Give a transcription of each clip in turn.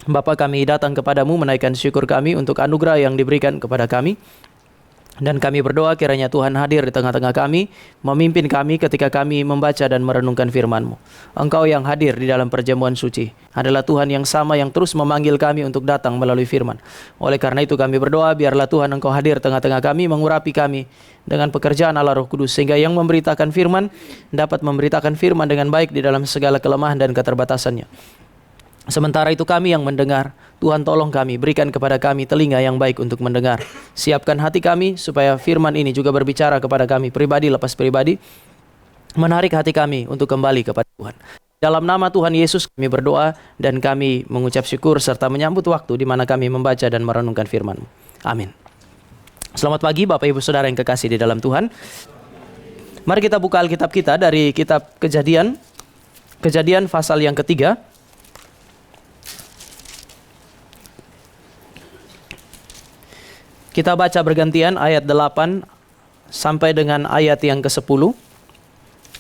Bapa, kami datang kepadamu menaikkan syukur kami untuk anugerah yang diberikan kepada kami. Dan kami berdoa kiranya Tuhan hadir di tengah-tengah kami, memimpin kami ketika kami membaca dan merenungkan firman-Mu. Engkau yang hadir di dalam perjamuan suci adalah Tuhan yang sama yang terus memanggil kami untuk datang melalui firman. Oleh karena itu kami berdoa, biarlah Tuhan Engkau hadir tengah-tengah kami, mengurapi kami dengan pekerjaan Allah Roh Kudus, sehingga yang memberitakan firman dapat memberitakan firman dengan baik di dalam segala kelemahan dan keterbatasannya. Sementara itu kami yang mendengar, Tuhan tolong kami, berikan kepada kami telinga yang baik untuk mendengar. Siapkan hati kami supaya firman ini juga berbicara kepada kami pribadi lepas pribadi, menarik hati kami untuk kembali kepada Tuhan. Dalam nama Tuhan Yesus kami berdoa dan kami mengucap syukur serta menyambut waktu di mana kami membaca dan merenungkan firman-Mu. Amin. Selamat pagi Bapak Ibu Saudara yang kekasih di dalam Tuhan. Mari kita buka Alkitab kita dari kitab Kejadian pasal yang ketiga. Kita baca bergantian ayat 8 sampai dengan ayat yang ke-10.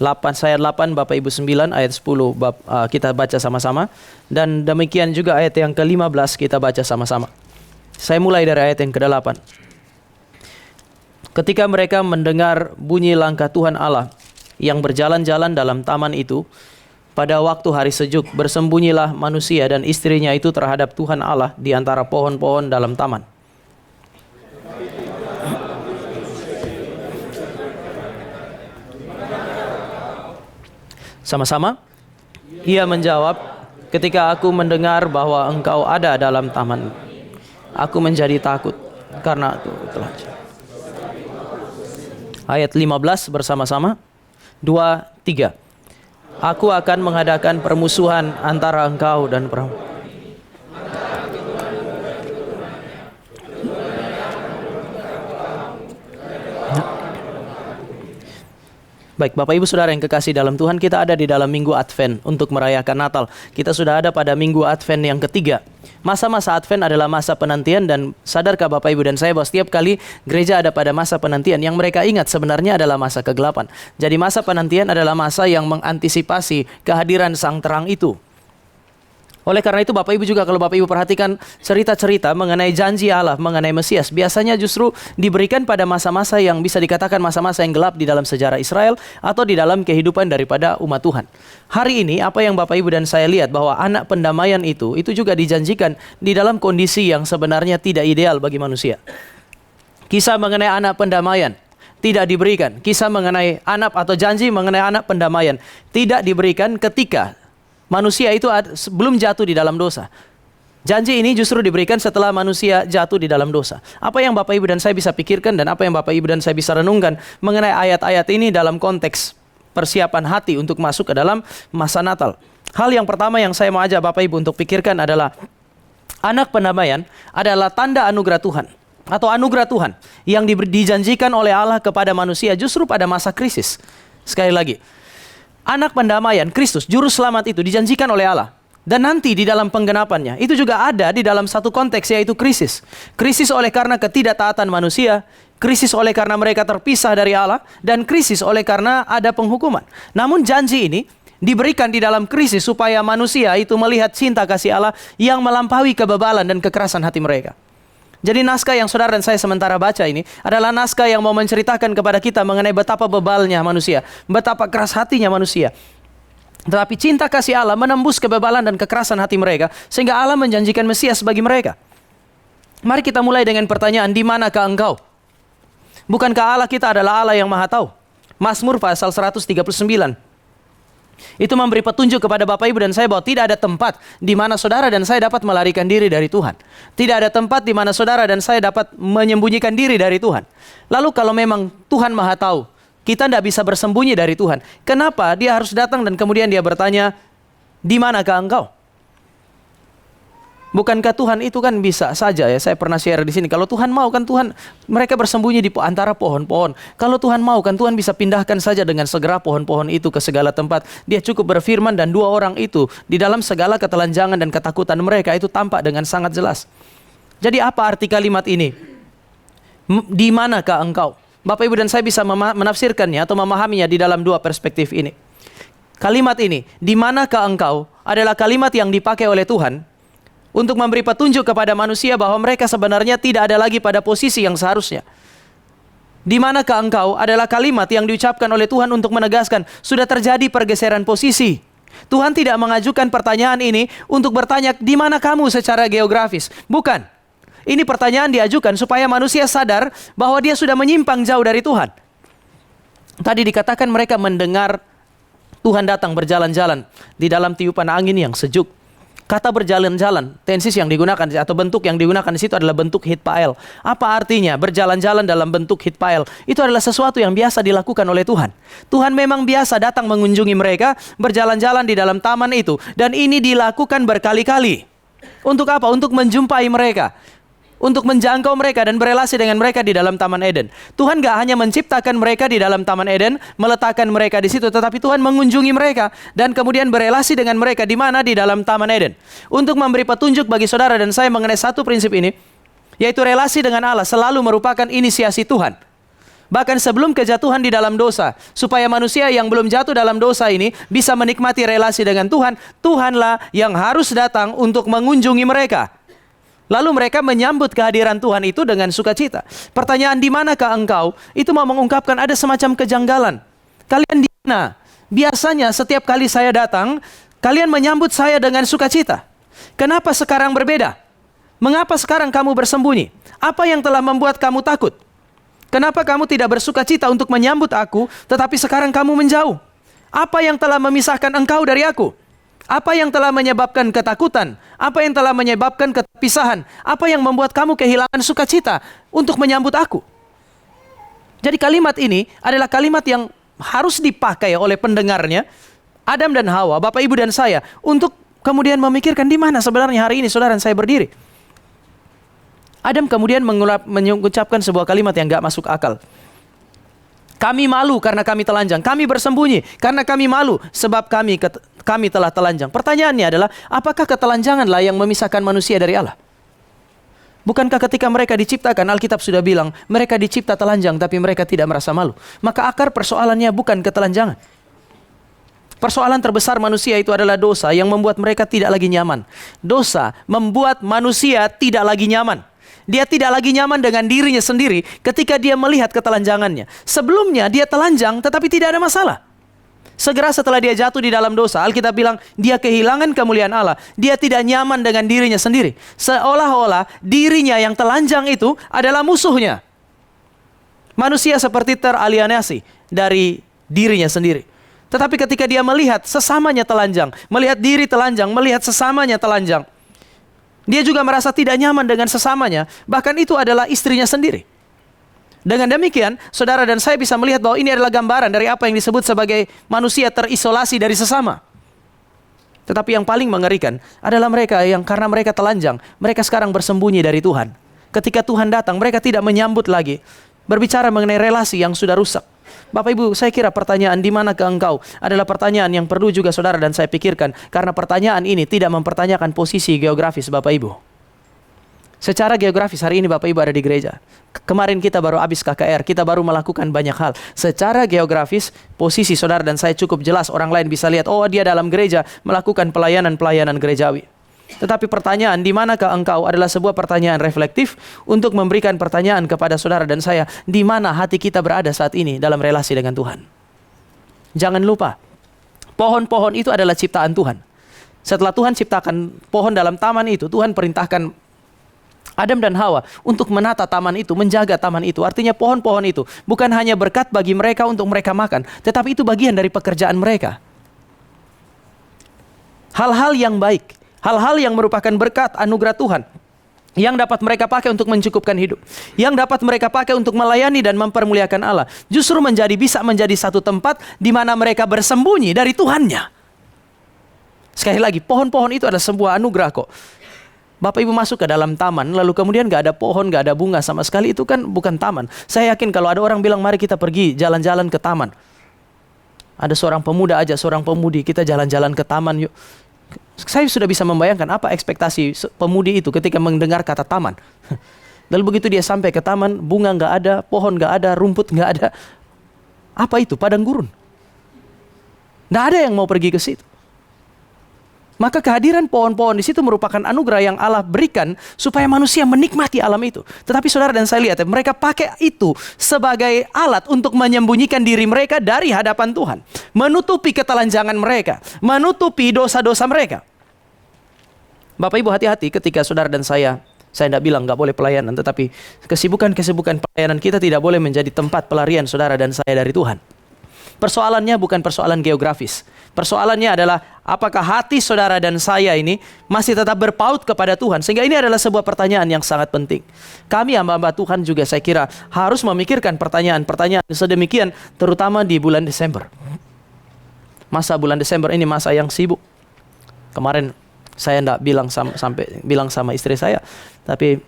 8 Bapak Ibu 9, ayat 10 kita baca sama-sama. Dan demikian juga ayat yang ke-15 kita baca sama-sama. Saya mulai dari ayat yang ke-8. Ketika mereka mendengar bunyi langkah Tuhan Allah yang berjalan-jalan dalam taman itu, pada waktu hari sejuk bersembunyilah manusia dan istrinya itu terhadap Tuhan Allah di antara pohon-pohon dalam taman. Sama-sama, ia menjawab, ketika aku mendengar bahwa engkau ada dalam taman, aku menjadi takut karena aku telah. Ayat 15 bersama-sama, 2, 3. Aku akan mengadakan permusuhan antara engkau dan perempuan. Baik, Bapak Ibu Saudara yang kekasih dalam Tuhan, kita ada di dalam Minggu Advent untuk merayakan Natal. Kita sudah ada pada Minggu Advent yang ketiga. Masa-masa Advent adalah masa penantian, dan sadarkah Bapak Ibu dan saya bahwa setiap kali gereja ada pada masa penantian, yang mereka ingat sebenarnya adalah masa kegelapan. Jadi masa penantian adalah masa yang mengantisipasi kehadiran sang terang itu. Oleh karena itu Bapak Ibu juga, kalau Bapak Ibu perhatikan cerita-cerita mengenai janji Allah, mengenai Mesias, biasanya justru diberikan pada masa-masa yang bisa dikatakan masa-masa yang gelap di dalam sejarah Israel atau di dalam kehidupan daripada umat Tuhan. Hari ini apa yang Bapak Ibu dan saya lihat bahwa anak pendamaian itu juga dijanjikan di dalam kondisi yang sebenarnya tidak ideal bagi manusia. Kisah mengenai anak pendamaian tidak diberikan. Kisah mengenai anak atau janji mengenai anak pendamaian tidak diberikan ketika manusia itu belum jatuh di dalam dosa. Janji ini justru diberikan setelah manusia jatuh di dalam dosa. Apa yang Bapak Ibu dan saya bisa pikirkan dan apa yang Bapak Ibu dan saya bisa renungkan mengenai ayat-ayat ini dalam konteks persiapan hati untuk masuk ke dalam masa Natal. Hal yang pertama yang saya mau ajak Bapak Ibu untuk pikirkan adalah anak pendamaian adalah tanda anugerah Tuhan atau anugerah Tuhan yang dijanjikan oleh Allah kepada manusia justru pada masa krisis. Sekali lagi, anak pendamaian, Kristus, juru selamat itu dijanjikan oleh Allah. Dan nanti di dalam penggenapannya, itu juga ada di dalam satu konteks, yaitu krisis. Krisis oleh karena ketidaktaatan manusia, krisis oleh karena mereka terpisah dari Allah, dan krisis oleh karena ada penghukuman. Namun janji ini diberikan di dalam krisis supaya manusia itu melihat cinta kasih Allah yang melampaui kebebalan dan kekerasan hati mereka. Jadi naskah yang saudara dan saya sementara baca ini adalah naskah yang mau menceritakan kepada kita mengenai betapa bebalnya manusia, betapa keras hatinya manusia. Tetapi cinta kasih Allah menembus kebebalan dan kekerasan hati mereka, sehingga Allah menjanjikan Mesias bagi mereka. Mari kita mulai dengan pertanyaan, di manakah engkau? Bukankah Allah kita adalah Allah yang Maha Tahu? Mazmur pasal 139. Itu memberi petunjuk kepada Bapak Ibu dan saya bahwa tidak ada tempat di mana saudara dan saya dapat melarikan diri dari Tuhan. Tidak ada tempat di mana saudara dan saya dapat menyembunyikan diri dari Tuhan. Lalu kalau memang Tuhan Maha Tahu, kita tidak bisa bersembunyi dari Tuhan, kenapa Dia harus datang dan kemudian Dia bertanya, di manakah engkau? Bukankah Tuhan itu kan bisa saja, ya saya pernah share di sini, kalau Tuhan mau kan Tuhan, mereka bersembunyi di antara pohon-pohon. Kalau Tuhan mau kan Tuhan bisa pindahkan saja dengan segera pohon-pohon itu ke segala tempat. Dia cukup berfirman dan dua orang itu di dalam segala ketelanjangan dan ketakutan mereka itu tampak dengan sangat jelas. Jadi apa arti kalimat ini? Di manakah engkau? Bapak Ibu dan saya bisa menafsirkannya atau memahaminya di dalam dua perspektif ini. Kalimat ini, di manakah engkau, adalah kalimat yang dipakai oleh Tuhan untuk memberi petunjuk kepada manusia bahwa mereka sebenarnya tidak ada lagi pada posisi yang seharusnya. Di manakah engkau adalah kalimat yang diucapkan oleh Tuhan untuk menegaskan sudah terjadi pergeseran posisi. Tuhan tidak mengajukan pertanyaan ini untuk bertanya di mana kamu secara geografis. Bukan. Ini pertanyaan diajukan supaya manusia sadar bahwa dia sudah menyimpang jauh dari Tuhan. Tadi dikatakan mereka mendengar Tuhan datang berjalan-jalan di dalam tiupan angin yang sejuk. Kata berjalan-jalan, tensis yang digunakan atau bentuk yang digunakan di situ adalah bentuk hitpael. Apa artinya berjalan-jalan dalam bentuk hitpael? Itu adalah sesuatu yang biasa dilakukan oleh Tuhan. Tuhan memang biasa datang mengunjungi mereka, berjalan-jalan di dalam taman itu. Dan ini dilakukan berkali-kali. Untuk apa? Untuk menjumpai mereka. Untuk menjangkau mereka dan berelasi dengan mereka di dalam Taman Eden. Tuhan gak hanya menciptakan mereka di dalam Taman Eden, meletakkan mereka di situ, tetapi Tuhan mengunjungi mereka dan kemudian berelasi dengan mereka di mana? Di dalam Taman Eden. Untuk memberi petunjuk bagi saudara dan saya mengenai satu prinsip ini, yaitu relasi dengan Allah selalu merupakan inisiasi Tuhan. Bahkan sebelum kejatuhan di dalam dosa, supaya manusia yang belum jatuh dalam dosa ini bisa menikmati relasi dengan Tuhan, Tuhanlah yang harus datang untuk mengunjungi mereka. Lalu mereka menyambut kehadiran Tuhan itu dengan sukacita. Pertanyaan di manakah engkau? Itu mau mengungkapkan ada semacam kejanggalan. Kalian di mana? Biasanya setiap kali saya datang, kalian menyambut saya dengan sukacita. Kenapa sekarang berbeda? Mengapa sekarang kamu bersembunyi? Apa yang telah membuat kamu takut? Kenapa kamu tidak bersukacita untuk menyambut aku, tetapi sekarang kamu menjauh? Apa yang telah memisahkan engkau dari aku? Apa yang telah menyebabkan ketakutan? Apa yang telah menyebabkan kepisahan? Apa yang membuat kamu kehilangan sukacita untuk menyambut aku? Jadi kalimat ini adalah kalimat yang harus dipakai oleh pendengarnya, Adam dan Hawa, Bapak Ibu dan saya, untuk kemudian memikirkan di mana sebenarnya hari ini saudara dan saya berdiri. Adam kemudian mengucapkan sebuah kalimat yang gak masuk akal. Kami malu karena kami telanjang. Kami bersembunyi karena kami malu sebab kami telah telanjang. Pertanyaannya adalah, apakah ketelanjanganlah yang memisahkan manusia dari Allah? Bukankah ketika mereka diciptakan, Alkitab sudah bilang, mereka dicipta telanjang tapi mereka tidak merasa malu. Maka akar persoalannya bukan ketelanjangan. Persoalan terbesar manusia itu adalah dosa yang membuat mereka tidak lagi nyaman. Dosa membuat manusia tidak lagi nyaman. Dia tidak lagi nyaman dengan dirinya sendiri ketika dia melihat ketelanjangannya. Sebelumnya dia telanjang tetapi tidak ada masalah. Segera setelah dia jatuh di dalam dosa, Alkitab bilang dia kehilangan kemuliaan Allah. Dia tidak nyaman dengan dirinya sendiri. Seolah-olah dirinya yang telanjang itu adalah musuhnya. Manusia seperti teralienasi dari dirinya sendiri. Tetapi ketika dia melihat sesamanya telanjang, melihat diri telanjang, melihat sesamanya telanjang, dia juga merasa tidak nyaman dengan sesamanya, bahkan itu adalah istrinya sendiri. Dengan demikian, saudara dan saya bisa melihat bahwa ini adalah gambaran dari apa yang disebut sebagai manusia terisolasi dari sesama. Tetapi yang paling mengerikan adalah mereka yang karena mereka telanjang, mereka sekarang bersembunyi dari Tuhan. Ketika Tuhan datang, mereka tidak menyambut lagi, berbicara mengenai relasi yang sudah rusak. Bapak Ibu, saya kira pertanyaan di manakah engkau adalah pertanyaan yang perlu juga saudara dan saya pikirkan, karena pertanyaan ini tidak mempertanyakan posisi geografis Bapak Ibu. Secara geografis hari ini Bapak Ibu ada di gereja. Kemarin kita baru habis KKR, kita baru melakukan banyak hal. Secara geografis, posisi saudara dan saya cukup jelas, orang lain bisa lihat, oh dia dalam gereja melakukan pelayanan-pelayanan gerejawi. Tetapi pertanyaan di manakah engkau adalah sebuah pertanyaan reflektif untuk memberikan pertanyaan kepada saudara dan saya, di mana hati kita berada saat ini dalam relasi dengan Tuhan. Jangan lupa, pohon-pohon itu adalah ciptaan Tuhan. Setelah Tuhan ciptakan pohon dalam taman itu, Tuhan perintahkan Adam dan Hawa untuk menata taman itu, menjaga taman itu. Artinya pohon-pohon itu bukan hanya berkat bagi mereka untuk mereka makan, tetapi itu bagian dari pekerjaan mereka. Hal-hal yang baik, hal-hal yang merupakan berkat anugerah Tuhan yang dapat mereka pakai untuk mencukupkan hidup, yang dapat mereka pakai untuk melayani dan mempermuliakan Allah, justru bisa menjadi satu tempat di mana mereka bersembunyi dari Tuhannya. Sekali lagi, pohon-pohon itu adalah sebuah anugerah kok. Bapak Ibu masuk ke dalam taman, lalu kemudian gak ada pohon, gak ada bunga sama sekali, itu kan bukan taman. Saya yakin kalau ada orang bilang mari kita pergi jalan-jalan ke taman, ada seorang pemuda aja, seorang pemudi, kita jalan-jalan ke taman yuk. Saya sudah bisa membayangkan apa ekspektasi pemudi itu ketika mendengar kata taman. Lalu begitu dia sampai ke taman, bunga gak ada, pohon gak ada, rumput gak ada. Apa itu? Padang gurun. Gak ada yang mau pergi ke situ. Maka kehadiran pohon-pohon di situ merupakan anugerah yang Allah berikan supaya manusia menikmati alam itu. Tetapi saudara dan saya lihat, mereka pakai itu sebagai alat untuk menyembunyikan diri mereka dari hadapan Tuhan. Menutupi ketelanjangan mereka, menutupi dosa-dosa mereka. Bapak Ibu hati-hati ketika saudara dan saya tidak bilang nggak boleh pelayanan, tetapi kesibukan-kesibukan pelayanan kita tidak boleh menjadi tempat pelarian saudara dan saya dari Tuhan. Persoalannya bukan persoalan geografis. Persoalannya adalah apakah hati saudara dan saya ini masih tetap berpaut kepada Tuhan. Sehingga ini adalah sebuah pertanyaan yang sangat penting. Kami hamba-hamba Tuhan juga saya kira harus memikirkan pertanyaan-pertanyaan sedemikian, terutama di bulan Desember. Masa bulan Desember ini masa yang sibuk. Kemarin saya tidak bilang sama istri saya, tapi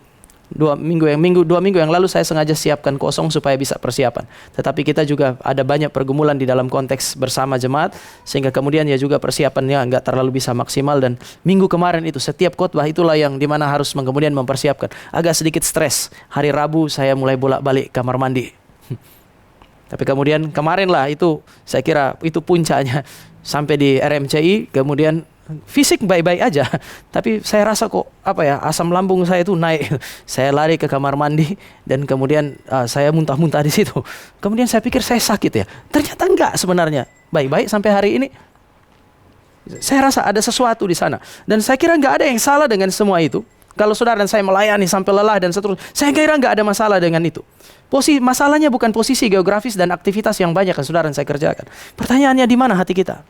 dua minggu yang lalu saya sengaja siapkan kosong supaya bisa persiapan. Tetapi kita juga ada banyak pergumulan di dalam konteks bersama jemaat, sehingga kemudian ya juga persiapannya nggak terlalu bisa maksimal. Dan minggu kemarin itu setiap khotbah itulah yang dimana harus kemudian mempersiapkan. Agak sedikit stres. Hari Rabu saya mulai bolak-balik kamar mandi. Tapi kemudian kemarin lah itu saya kira itu puncaknya sampai di RMCI, kemudian fisik baik-baik aja, tapi saya rasa kok asam lambung saya itu naik. Saya lari ke kamar mandi dan kemudian saya muntah-muntah di situ. Kemudian saya pikir saya sakit ya. Ternyata enggak, sebenarnya baik-baik sampai hari ini. Saya rasa ada sesuatu di sana dan saya kira enggak ada yang salah dengan semua itu. Kalau saudara dan saya melayani sampai lelah dan seterusnya, saya kira enggak ada masalah dengan itu. Masalahnya bukan posisi geografis dan aktivitas yang banyak yang saudara dan saya kerjakan. Pertanyaannya di mana hati kita?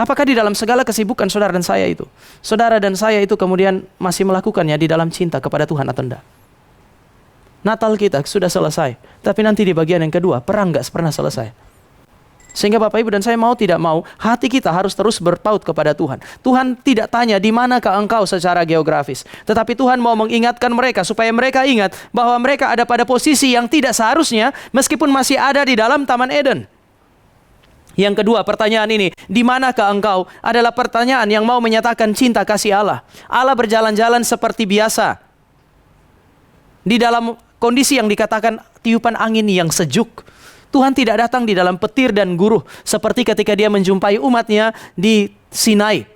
Apakah di dalam segala kesibukan saudara dan saya itu kemudian masih melakukannya di dalam cinta kepada Tuhan atau tidak? Natal kita sudah selesai, tapi nanti di bagian yang kedua, perang nggak pernah selesai. Sehingga Bapak Ibu dan saya mau tidak mau, hati kita harus terus berpaut kepada Tuhan. Tuhan tidak tanya di manakah engkau secara geografis, tetapi Tuhan mau mengingatkan mereka supaya mereka ingat bahwa mereka ada pada posisi yang tidak seharusnya meskipun masih ada di dalam Taman Eden. Yang kedua, pertanyaan ini, di manakah engkau, adalah pertanyaan yang mau menyatakan cinta kasih Allah. Allah berjalan-jalan seperti biasa di dalam kondisi yang dikatakan tiupan angin yang sejuk. Tuhan tidak datang di dalam petir dan guruh seperti ketika dia menjumpai umatnya di Sinai.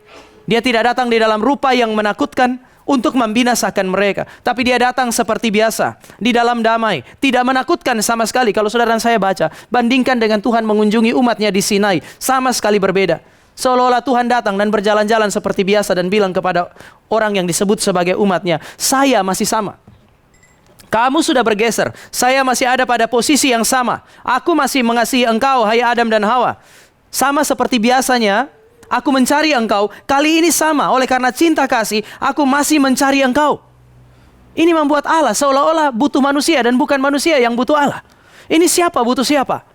Dia tidak datang di dalam rupa yang menakutkan untuk membinasakan mereka, tapi dia datang seperti biasa di dalam damai, tidak menakutkan sama sekali. Kalau saudara dan saya baca, bandingkan dengan Tuhan mengunjungi umatnya di Sinai, sama sekali berbeda. Seolah-olah Tuhan datang dan berjalan-jalan seperti biasa dan bilang kepada orang yang disebut sebagai umatnya, saya masih sama. Kamu sudah bergeser, saya masih ada pada posisi yang sama. Aku masih mengasihi engkau, hai Adam dan Hawa. Sama seperti biasanya, aku mencari engkau, kali ini sama. Oleh karena cinta kasih, aku masih mencari engkau. Ini membuat Allah seolah-olah butuh manusia dan bukan manusia yang butuh Allah. Ini siapa butuh siapa?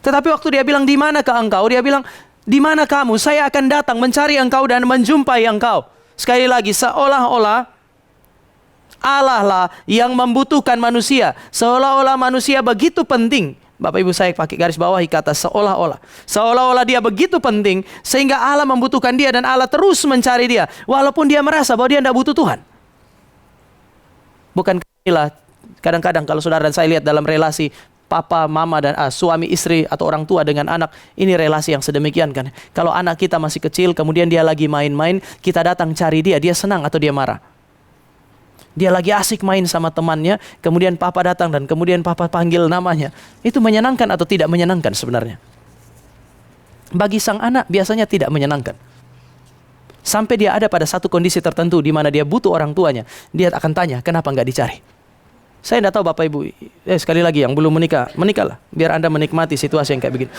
Tetapi waktu dia bilang, di manakah engkau? Dia bilang, di mana kamu? Saya akan datang mencari engkau dan menjumpai engkau. Sekali lagi, seolah-olah Allah lah yang membutuhkan manusia. Seolah-olah manusia begitu penting. Bapak Ibu, saya pakai garis bawahi kata seolah-olah. Seolah-olah dia begitu penting sehingga Allah membutuhkan dia dan Allah terus mencari dia. Walaupun dia merasa bahwa dia tidak butuh Tuhan. Bukan inilah kadang-kadang kalau saudara dan saya lihat dalam relasi papa, mama, dan suami, istri, atau orang tua dengan anak. Ini relasi yang sedemikian kan. Kalau anak kita masih kecil, kemudian dia lagi main-main, kita datang cari dia senang atau dia marah? Dia lagi asik main sama temannya, kemudian papa datang dan kemudian papa panggil namanya. Itu menyenangkan atau tidak menyenangkan sebenarnya? Bagi sang anak biasanya tidak menyenangkan. Sampai dia ada pada satu kondisi tertentu di mana dia butuh orang tuanya, dia akan tanya, kenapa nggak dicari? Saya tidak tahu Bapak Ibu, sekali lagi yang belum menikah, menikahlah, biar Anda menikmati situasi yang kayak begini.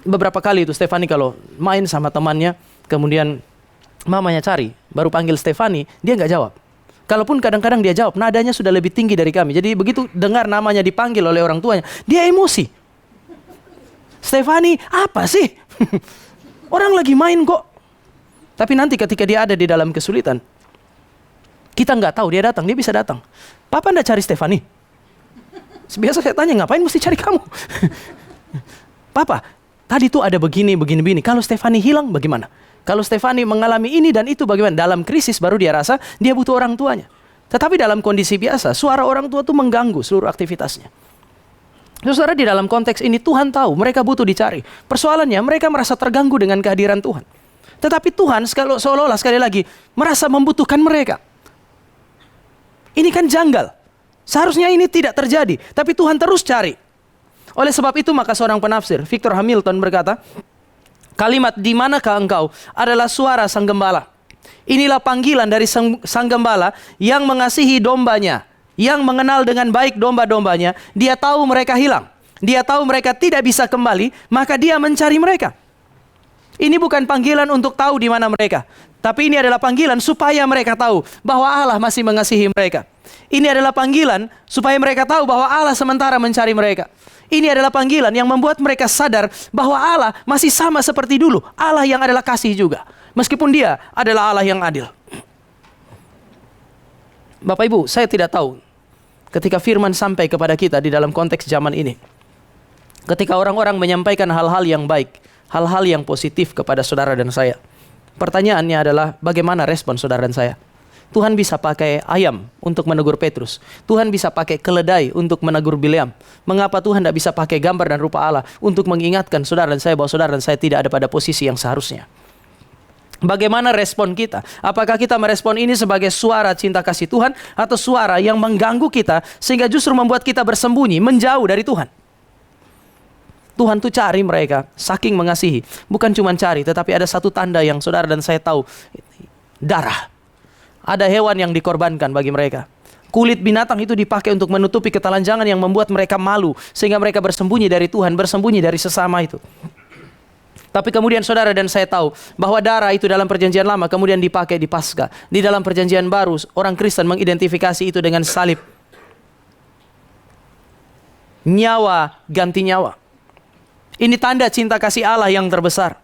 Beberapa kali itu Stefani kalau main sama temannya, kemudian mamanya cari, baru panggil Stefani, dia nggak jawab. Kalaupun kadang-kadang dia jawab, nadanya sudah lebih tinggi dari kami. Jadi begitu dengar namanya dipanggil oleh orang tuanya, dia emosi. Stefani, apa sih? Orang lagi main kok. Tapi nanti ketika dia ada di dalam kesulitan, kita nggak tahu, dia datang, dia bisa datang. Papa nggak cari Stefani? Biasa saya tanya, ngapain mesti cari kamu? Papa, tadi tuh ada begini. Kalau Stefani hilang bagaimana? Kalau Stefani mengalami ini dan itu bagaimana? Dalam krisis baru dia rasa dia butuh orang tuanya. Tetapi dalam kondisi biasa, suara orang tua itu mengganggu seluruh aktivitasnya. Saudara, di dalam konteks ini Tuhan tahu mereka butuh dicari. Persoalannya mereka merasa terganggu dengan kehadiran Tuhan. Tetapi Tuhan seolah-olah sekali lagi merasa membutuhkan mereka. Ini kan janggal. Seharusnya ini tidak terjadi, tapi Tuhan terus cari. Oleh sebab itu maka seorang penafsir, Victor Hamilton, berkata, kalimat "di manakah engkau" adalah suara sang gembala. Inilah panggilan dari sang gembala yang mengasihi dombanya, yang mengenal dengan baik domba-dombanya. Dia tahu mereka hilang, dia tahu mereka tidak bisa kembali, maka dia mencari mereka. Ini bukan panggilan untuk tahu di mana mereka, tapi ini adalah panggilan supaya mereka tahu bahwa Allah masih mengasihi mereka. Ini adalah panggilan supaya mereka tahu bahwa Allah sementara mencari mereka. Ini adalah panggilan yang membuat mereka sadar bahwa Allah masih sama seperti dulu. Allah yang adalah kasih juga, meskipun dia adalah Allah yang adil. Bapak Ibu, saya tidak tahu ketika firman sampai kepada kita di dalam konteks zaman ini, ketika orang-orang menyampaikan hal-hal yang baik, hal-hal yang positif kepada saudara dan saya, pertanyaannya adalah bagaimana respon saudara dan saya? Tuhan bisa pakai ayam untuk menegur Petrus. Tuhan bisa pakai keledai untuk menegur Bileam. Mengapa Tuhan tidak bisa pakai gambar dan rupa Allah untuk mengingatkan saudara dan saya bahwa saudara dan saya tidak ada pada posisi yang seharusnya? Bagaimana respon kita? Apakah kita merespon ini sebagai suara cinta kasih Tuhan atau suara yang mengganggu kita sehingga justru membuat kita bersembunyi, menjauh dari Tuhan? Tuhan tuh cari mereka, saking mengasihi. Bukan cuma cari, tetapi ada satu tanda yang saudara dan saya tahu, darah. Ada hewan yang dikorbankan bagi mereka. Kulit binatang itu dipakai untuk menutupi ketelanjangan yang membuat mereka malu, sehingga mereka bersembunyi dari Tuhan, bersembunyi dari sesama itu. Tapi kemudian saudara dan saya tahu bahwa darah itu dalam perjanjian lama kemudian dipakai di Paskah. Di dalam perjanjian baru, orang Kristen mengidentifikasi itu dengan salib. Nyawa ganti nyawa. Ini tanda cinta kasih Allah yang terbesar.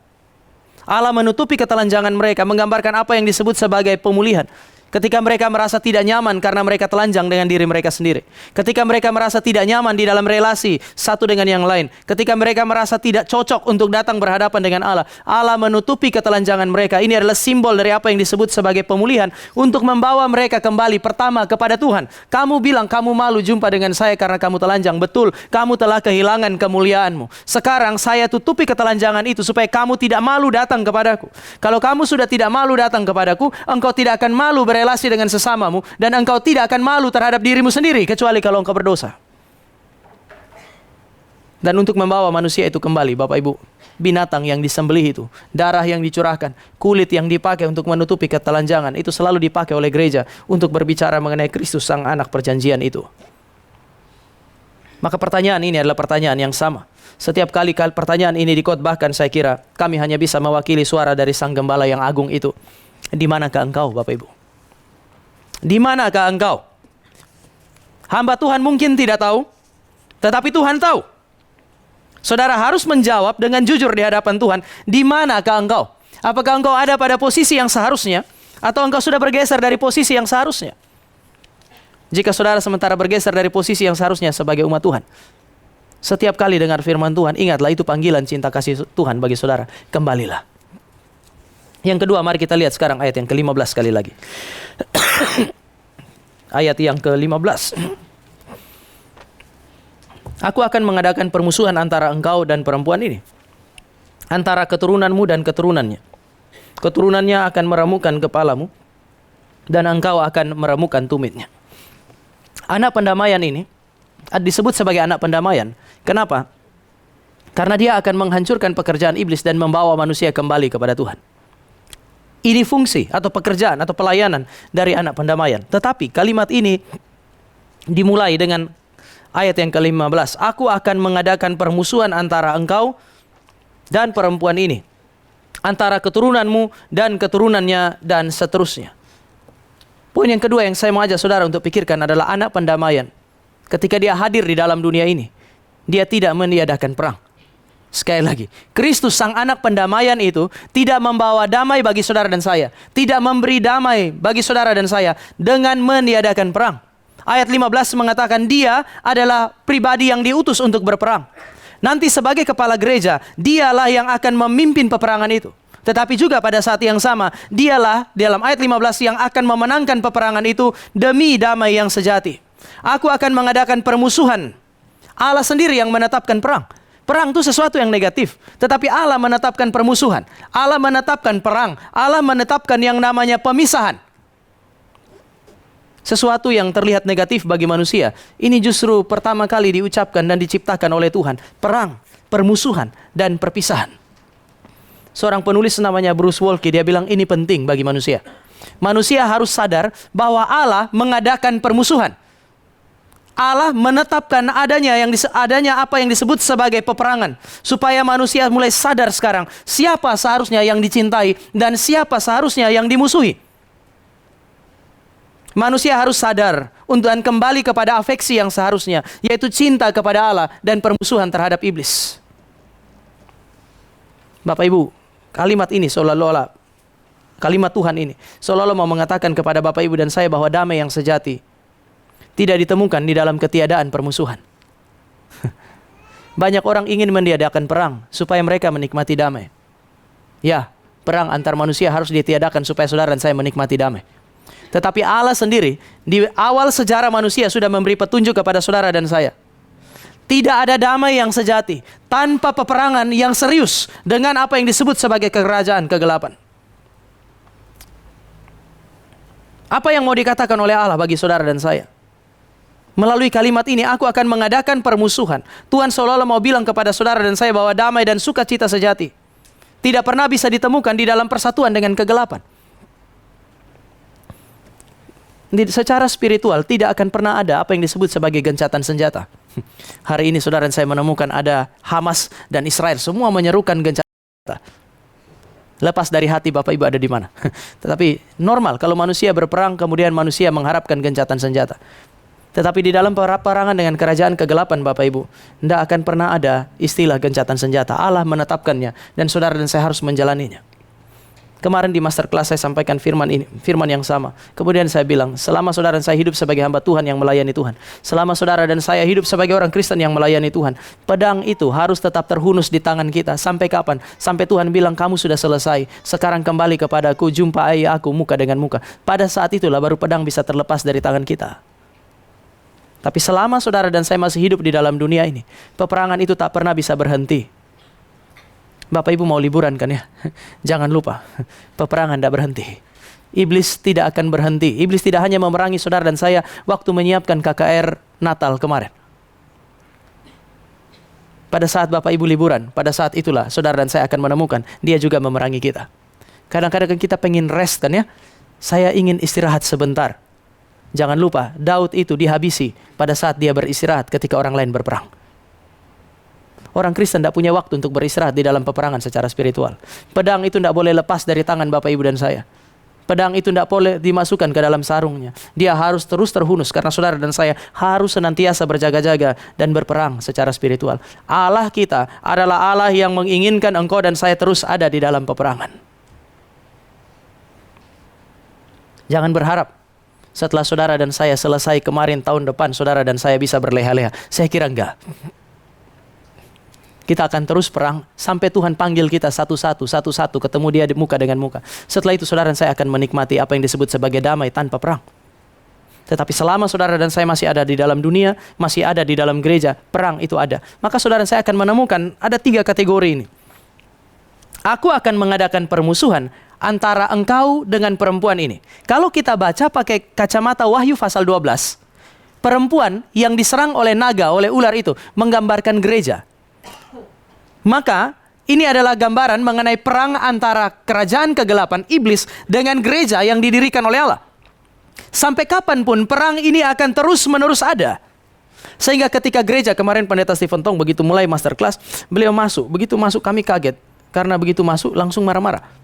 Allah menutupi ketelanjangan mereka, menggambarkan apa yang disebut sebagai pemulihan. Ketika mereka merasa tidak nyaman karena mereka telanjang dengan diri mereka sendiri. Ketika mereka merasa tidak nyaman di dalam relasi satu dengan yang lain. Ketika mereka merasa tidak cocok untuk datang berhadapan dengan Allah. Allah menutupi ketelanjangan mereka. Ini adalah simbol dari apa yang disebut sebagai pemulihan. Untuk membawa mereka kembali pertama kepada Tuhan. Kamu bilang kamu malu jumpa dengan saya karena kamu telanjang. Betul, kamu telah kehilangan kemuliaanmu. Sekarang saya tutupi ketelanjangan itu supaya kamu tidak malu datang kepadaku. Kalau kamu sudah tidak malu datang kepadaku, engkau tidak akan malu relasi dengan sesamamu, dan engkau tidak akan malu terhadap dirimu sendiri kecuali kalau engkau berdosa. Dan untuk membawa manusia itu kembali, Bapak Ibu, binatang yang disembelih itu, darah yang dicurahkan, kulit yang dipakai untuk menutupi ketelanjangan, itu selalu dipakai oleh gereja untuk berbicara mengenai Kristus sang anak perjanjian itu. Maka pertanyaan ini adalah pertanyaan yang sama. Setiap kali pertanyaan ini dikhotbahkan, saya kira kami hanya bisa mewakili suara dari sang gembala yang agung itu. Di manakah engkau, Bapak Ibu? Di manakah engkau? Hamba Tuhan mungkin tidak tahu, tetapi Tuhan tahu. Saudara harus menjawab dengan jujur di hadapan Tuhan. Di manakah engkau? Apakah engkau ada pada posisi yang seharusnya, atau engkau sudah bergeser dari posisi yang seharusnya? Jika saudara sementara bergeser dari posisi yang seharusnya sebagai umat Tuhan, setiap kali dengar firman Tuhan, ingatlah itu panggilan cinta kasih Tuhan bagi saudara. Kembalilah. Yang kedua, mari kita lihat sekarang ayat yang ke-15 sekali lagi. Ayat yang ke-15. Aku akan mengadakan permusuhan antara engkau dan perempuan ini, antara keturunanmu dan keturunannya. Keturunannya akan meremukkan kepalamu, dan engkau akan meremukkan tumitnya. Anak pendamaian ini disebut sebagai anak pendamaian. Kenapa? Karena dia akan menghancurkan pekerjaan iblis dan membawa manusia kembali kepada Tuhan. Ini fungsi atau pekerjaan atau pelayanan dari anak pendamaian. Tetapi kalimat ini dimulai dengan ayat yang ke-15. Aku akan mengadakan permusuhan antara engkau dan perempuan ini, antara keturunanmu dan keturunannya, dan seterusnya. Poin yang kedua yang saya mau ajak saudara untuk pikirkan adalah anak pendamaian. Ketika dia hadir di dalam dunia ini, dia tidak meniadakan perang. Sekali lagi, Kristus sang anak pendamaian itu tidak membawa damai bagi saudara dan saya, tidak memberi damai bagi saudara dan saya dengan meniadakan perang. Ayat 15 mengatakan dia adalah pribadi yang diutus untuk berperang. Nanti sebagai kepala gereja, dialah yang akan memimpin peperangan itu. Tetapi juga pada saat yang sama, dialah dalam ayat 15 yang akan memenangkan peperangan itu demi damai yang sejati. Aku akan mengadakan permusuhan Allah sendiri yang menetapkan perang. Perang itu sesuatu yang negatif. Tetapi Allah menetapkan permusuhan. Allah menetapkan perang. Allah menetapkan yang namanya pemisahan. Sesuatu yang terlihat negatif bagi manusia, ini justru pertama kali diucapkan dan diciptakan oleh Tuhan. Perang, permusuhan, dan perpisahan. Seorang penulis namanya Bruce Waltke, dia bilang ini penting bagi manusia. Manusia harus sadar bahwa Allah mengadakan permusuhan. Allah menetapkan adanya apa yang disebut sebagai peperangan, supaya manusia mulai sadar sekarang siapa seharusnya yang dicintai dan siapa seharusnya yang dimusuhi. Manusia harus sadar untuk kembali kepada afeksi yang seharusnya, yaitu cinta kepada Allah dan permusuhan terhadap iblis. Bapak Ibu, kalimat ini seolah-olah, kalimat Tuhan ini seolah-olah mau mengatakan kepada Bapak Ibu dan saya bahwa damai yang sejati tidak ditemukan di dalam ketiadaan permusuhan. Banyak orang ingin meniadakan perang supaya mereka menikmati damai. Ya, perang antar manusia harus ditiadakan supaya saudara dan saya menikmati damai. Tetapi Allah sendiri di awal sejarah manusia sudah memberi petunjuk kepada saudara dan saya. Tidak ada damai yang sejati tanpa peperangan yang serius dengan apa yang disebut sebagai kerajaan kegelapan. Apa yang mau dikatakan oleh Allah bagi saudara dan saya? Melalui kalimat ini aku akan mengadakan permusuhan. Tuhan seolah-olah mau bilang kepada saudara dan saya bahwa damai dan sukacita sejati tidak pernah bisa ditemukan di dalam persatuan dengan kegelapan. Secara spiritual tidak akan pernah ada apa yang disebut sebagai gencatan senjata. Hari ini saudara dan saya menemukan ada Hamas dan Israel semua menyerukan gencatan senjata. Lepas dari hati Bapak Ibu ada di mana? Tetapi normal kalau manusia berperang kemudian manusia mengharapkan gencatan senjata. Tetapi di dalam peperangan dengan kerajaan kegelapan Bapak Ibu, tidak akan pernah ada istilah gencatan senjata. Allah menetapkannya dan saudara dan saya harus menjalaninya. Kemarin di masterclass saya sampaikan firman yang sama. Kemudian saya bilang, selama saudara dan saya hidup sebagai hamba Tuhan yang melayani Tuhan, selama saudara dan saya hidup sebagai orang Kristen yang melayani Tuhan, pedang itu harus tetap terhunus di tangan kita. Sampai kapan? Sampai Tuhan bilang kamu sudah selesai. Sekarang kembali kepadaku, jumpai aku muka dengan muka. Pada saat itulah baru pedang bisa terlepas dari tangan kita. Tapi selama saudara dan saya masih hidup di dalam dunia ini, peperangan itu tak pernah bisa berhenti. Bapak Ibu mau liburan kan ya? Jangan lupa, peperangan tidak berhenti. Iblis tidak akan berhenti. Iblis tidak hanya memerangi saudara dan saya waktu menyiapkan KKR Natal kemarin. Pada saat Bapak Ibu liburan, pada saat itulah saudara dan saya akan menemukan dia juga memerangi kita. Kadang-kadang kita pengen rest kan ya? Saya ingin istirahat sebentar. Jangan lupa, Daud itu dihabisi pada saat dia beristirahat ketika orang lain berperang. Orang Kristen tidak punya waktu untuk beristirahat di dalam peperangan secara spiritual. Pedang itu tidak boleh lepas dari tangan Bapak Ibu dan saya. Pedang itu tidak boleh dimasukkan ke dalam sarungnya. Dia harus terus terhunus karena saudara dan saya harus senantiasa berjaga-jaga dan berperang secara spiritual. Allah kita adalah Allah yang menginginkan engkau dan saya terus ada di dalam peperangan. Jangan berharap setelah saudara dan saya selesai kemarin tahun depan saudara dan saya bisa berleha-leha. Saya kira enggak. Kita akan terus perang sampai Tuhan panggil kita satu-satu ketemu dia di muka dengan muka. Setelah itu saudara dan saya akan menikmati apa yang disebut sebagai damai tanpa perang. Tetapi selama saudara dan saya masih ada di dalam dunia, masih ada di dalam gereja, perang itu ada. Maka saudara dan saya akan menemukan ada 3 kategori ini. Aku akan mengadakan permusuhan antara engkau dengan perempuan ini. Kalau kita baca pakai kacamata Wahyu pasal 12, perempuan yang diserang oleh naga, oleh ular itu menggambarkan gereja. Maka ini adalah gambaran mengenai perang antara kerajaan kegelapan iblis dengan gereja yang didirikan oleh Allah. Sampai kapanpun perang ini akan terus menerus ada. Sehingga ketika gereja kemarin Pendeta Stephen Tong begitu mulai masterclass, beliau masuk. Begitu masuk kami kaget. Karena begitu masuk langsung marah-marah.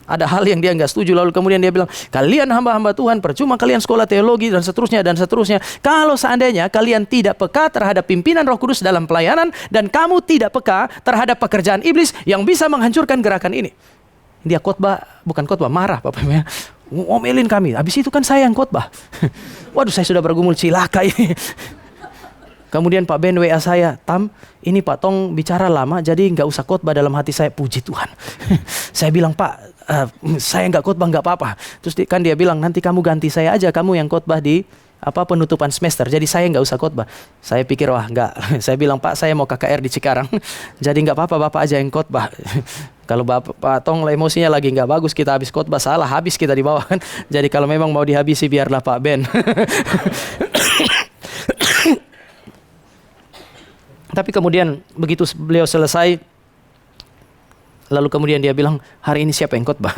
Ada hal yang dia nggak setuju, lalu kemudian dia bilang, kalian hamba-hamba Tuhan, percuma kalian sekolah teologi dan seterusnya dan seterusnya. Kalau seandainya kalian tidak peka terhadap pimpinan Roh Kudus dalam pelayanan dan kamu tidak peka terhadap pekerjaan iblis yang bisa menghancurkan gerakan ini. Dia khotbah, bukan khotbah, marah Bapak Ibu ya. Ngomelin kami. Habis itu kan saya yang khotbah. Waduh, saya sudah bergumul cilaka ini. Kemudian Pak Ben WA saya, Tam, ini Pak Tong bicara lama, jadi nggak usah khotbah dalam hati saya. Puji Tuhan. Saya bilang, Pak, saya nggak khotbah nggak apa-apa. Terus kan dia bilang, nanti kamu ganti saya aja, kamu yang khotbah di penutupan semester. Jadi saya nggak usah khotbah. Saya pikir wah nggak. Saya bilang Pak, saya mau KKR di Cikarang. Jadi nggak apa-apa, Bapak aja yang khotbah. Kalau Pak Tong emosinya lagi nggak bagus, kita habis khotbah salah, habis kita di bawah kan. Jadi kalau memang mau dihabisi biarlah Pak Ben. Tapi kemudian begitu beliau selesai, lalu kemudian dia bilang, hari ini siapa yang khotbah?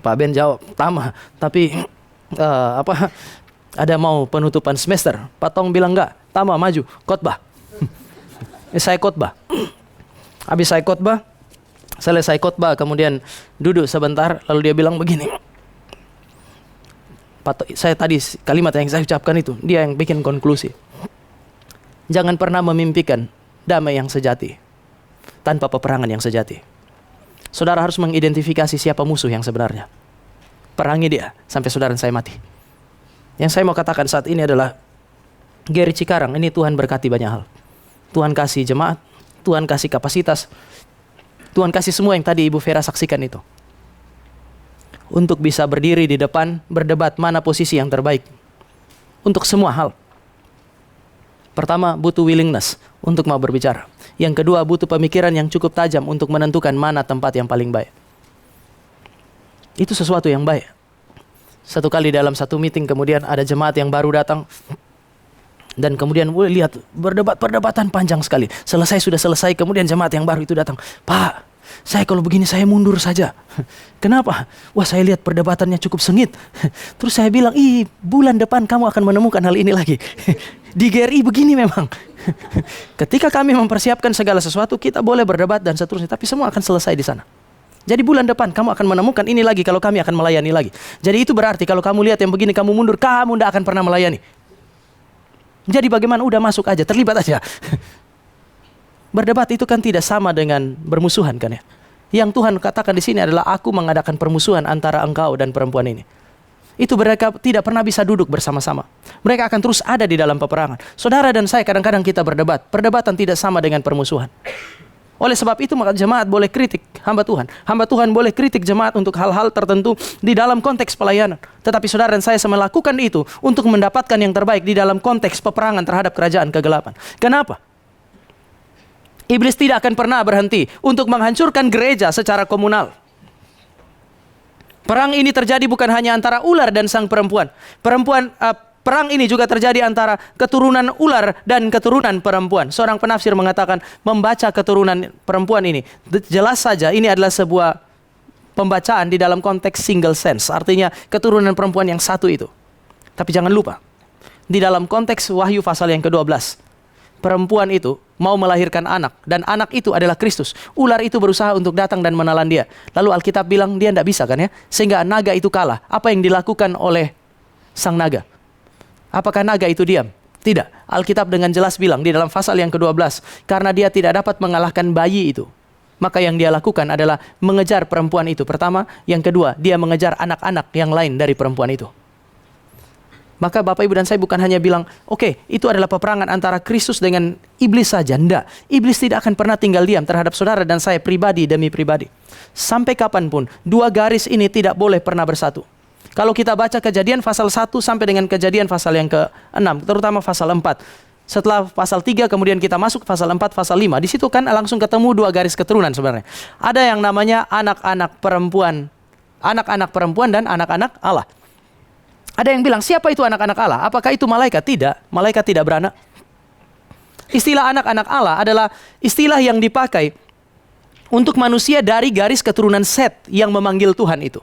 Pak Ben jawab, Tama. Tapi ada mau penutupan semester. Pak Tong bilang enggak, Tama maju, khotbah. Saya khotbah. Habis saya khotbah, selesai khotbah, kemudian duduk sebentar, lalu dia bilang begini. Saya tadi kalimat yang saya ucapkan itu, dia yang bikin konklusi. Jangan pernah memimpikan damai yang sejati tanpa peperangan yang sejati. Saudara harus mengidentifikasi siapa musuh yang sebenarnya. Perangi dia sampai saudara saya mati. Yang saya mau katakan saat ini adalah Geri Cikarang ini Tuhan berkati banyak hal. Tuhan kasih jemaat, Tuhan kasih kapasitas, Tuhan kasih semua yang tadi Ibu Vera saksikan itu. Untuk bisa berdiri di depan, berdebat mana posisi yang terbaik. Untuk semua hal. Pertama, butuh willingness untuk mau berbicara. Yang kedua, butuh pemikiran yang cukup tajam untuk menentukan mana tempat yang paling baik. Itu sesuatu yang baik. Satu kali dalam satu meeting kemudian ada jemaat yang baru datang. Dan kemudian lihat perdebatan panjang sekali. Sudah selesai, kemudian jemaat yang baru itu datang. Pak, saya kalau begini saya mundur saja. Kenapa? Wah, saya lihat perdebatannya cukup sengit. Terus saya bilang, bulan depan kamu akan menemukan hal ini lagi. Di GRI begini memang. Ketika kami mempersiapkan segala sesuatu, kita boleh berdebat dan seterusnya. Tapi semua akan selesai di sana. Jadi bulan depan kamu akan menemukan ini lagi kalau kami akan melayani lagi. Jadi itu berarti kalau kamu lihat yang begini kamu mundur, kamu tidak akan pernah melayani. Jadi bagaimana? Udah masuk aja, terlibat aja. Berdebat itu kan tidak sama dengan bermusuhan kan ya. Yang Tuhan katakan di sini adalah aku mengadakan permusuhan antara engkau dan perempuan ini. Itu mereka tidak pernah bisa duduk bersama-sama. Mereka akan terus ada di dalam peperangan. Saudara dan saya kadang-kadang kita berdebat. Perdebatan tidak sama dengan permusuhan. Oleh sebab itu maka jemaat boleh kritik hamba Tuhan. Hamba Tuhan boleh kritik jemaat untuk hal-hal tertentu di dalam konteks pelayanan. Tetapi saudara dan saya melakukan itu untuk mendapatkan yang terbaik di dalam konteks peperangan terhadap kerajaan kegelapan. Kenapa? Iblis tidak akan pernah berhenti untuk menghancurkan gereja secara komunal. Perang ini terjadi bukan hanya antara ular dan sang perempuan. Perang ini juga terjadi antara keturunan ular dan keturunan perempuan. Seorang penafsir mengatakan membaca keturunan perempuan ini. Jelas saja ini adalah sebuah pembacaan di dalam konteks single sense. Artinya keturunan perempuan yang satu itu. Tapi jangan lupa, di dalam konteks Wahyu pasal yang ke-12, perempuan itu mau melahirkan anak. Dan anak itu adalah Kristus. Ular itu berusaha untuk datang dan menelan dia. Lalu Alkitab bilang dia tidak bisa kan ya. Sehingga naga itu kalah. Apa yang dilakukan oleh sang naga? Apakah naga itu diam? Tidak. Alkitab dengan jelas bilang di dalam pasal yang ke-12. Karena dia tidak dapat mengalahkan bayi itu. Maka yang dia lakukan adalah mengejar perempuan itu. Pertama. Yang kedua, dia mengejar anak-anak yang lain dari perempuan itu. Maka Bapak Ibu dan saya bukan hanya bilang, oke, itu adalah peperangan antara Kristus dengan iblis saja. Tidak. Iblis tidak akan pernah tinggal diam terhadap saudara dan saya pribadi demi pribadi. Sampai kapanpun, dua garis ini tidak boleh pernah bersatu. Kalau kita baca Kejadian pasal 1 sampai dengan Kejadian pasal yang ke-6, terutama pasal 4. Setelah pasal 3 kemudian kita masuk pasal 4, pasal 5. Di situ kan langsung ketemu dua garis keturunan sebenarnya. Ada yang namanya anak-anak perempuan dan anak-anak Allah. Ada yang bilang, siapa itu anak-anak Allah? Apakah itu malaikat? Tidak, malaikat tidak beranak. Istilah anak-anak Allah adalah istilah yang dipakai untuk manusia dari garis keturunan Set yang memanggil Tuhan itu.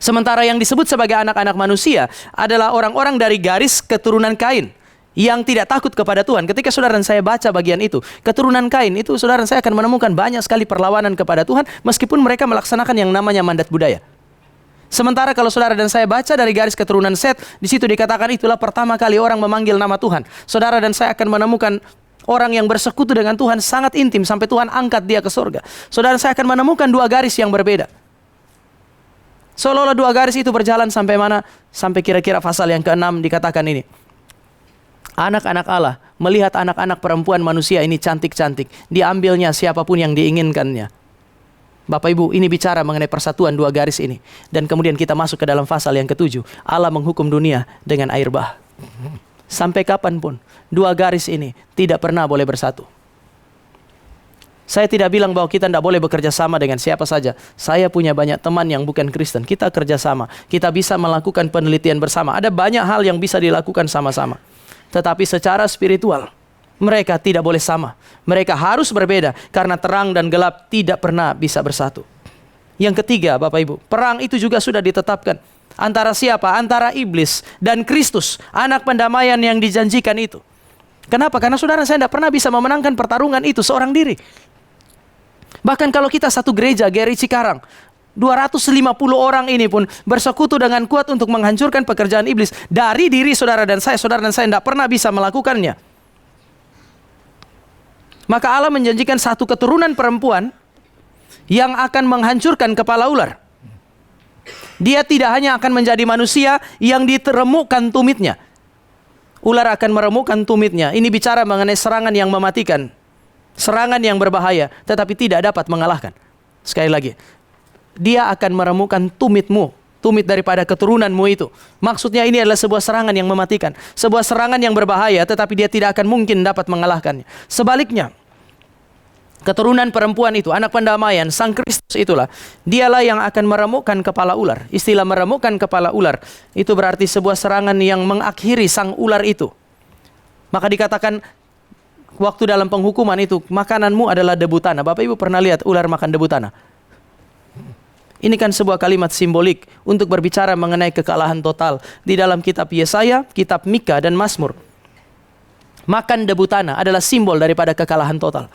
Sementara yang disebut sebagai anak-anak manusia adalah orang-orang dari garis keturunan Kain yang tidak takut kepada Tuhan. Ketika saudara dan saya baca bagian itu, keturunan Kain itu saudara dan saya akan menemukan banyak sekali perlawanan kepada Tuhan meskipun mereka melaksanakan yang namanya mandat budaya. Sementara kalau saudara dan saya baca dari garis keturunan Set, di situ dikatakan itulah pertama kali orang memanggil nama Tuhan. Saudara dan saya akan menemukan orang yang bersekutu dengan Tuhan sangat intim sampai Tuhan angkat dia ke surga. Saudara dan saya akan menemukan dua garis yang berbeda. Seolah-olah dua garis itu berjalan sampai mana? Sampai kira-kira pasal yang ke-6 dikatakan ini. Anak-anak Allah melihat anak-anak perempuan manusia ini cantik-cantik. Diambilnya siapapun yang diinginkannya. Bapak Ibu, ini bicara mengenai persatuan dua garis ini. Dan kemudian kita masuk ke dalam pasal yang ke-7. Allah menghukum dunia dengan air bah. Sampai kapanpun, dua garis ini tidak pernah boleh bersatu. Saya tidak bilang bahwa kita tidak boleh bekerja sama dengan siapa saja. Saya punya banyak teman yang bukan Kristen. Kita kerja sama. Kita bisa melakukan penelitian bersama. Ada banyak hal yang bisa dilakukan sama-sama. Tetapi secara spiritual, mereka tidak boleh sama. Mereka harus berbeda karena terang dan gelap tidak pernah bisa bersatu. Yang ketiga, Bapak Ibu, perang itu juga sudah ditetapkan. Antara siapa? Antara iblis dan Kristus, anak pendamaian yang dijanjikan itu. Kenapa? Karena saudara, saya tidak pernah bisa memenangkan pertarungan itu seorang diri. Bahkan kalau kita satu gereja, GRI Cikarang, 250 orang ini pun bersekutu dengan kuat untuk menghancurkan pekerjaan iblis. Dari diri saudara dan saya tidak pernah bisa melakukannya. Maka Allah menjanjikan satu keturunan perempuan yang akan menghancurkan kepala ular. Dia tidak hanya akan menjadi manusia yang diteremukkan tumitnya. Ular akan meremukkan tumitnya. Ini bicara mengenai serangan yang mematikan. Serangan yang berbahaya, tetapi tidak dapat mengalahkan. Sekali lagi, dia akan meremukkan tumitmu, tumit daripada keturunanmu itu. Maksudnya ini adalah sebuah serangan yang mematikan, sebuah serangan yang berbahaya, tetapi dia tidak akan mungkin dapat mengalahkannya. Sebaliknya, keturunan perempuan itu, anak pendamaian, Sang Kristus itulah, dialah yang akan meremukkan kepala ular. Istilah meremukkan kepala ular, itu berarti sebuah serangan yang mengakhiri sang ular itu. Maka dikatakan, waktu dalam penghukuman itu, makananmu adalah debu tanah. Bapak Ibu pernah lihat ular makan debu tanah? Ini kan sebuah kalimat simbolik untuk berbicara mengenai kekalahan total. Di dalam kitab Yesaya, kitab Mika, dan Mazmur, makan debu tanah adalah simbol daripada kekalahan total.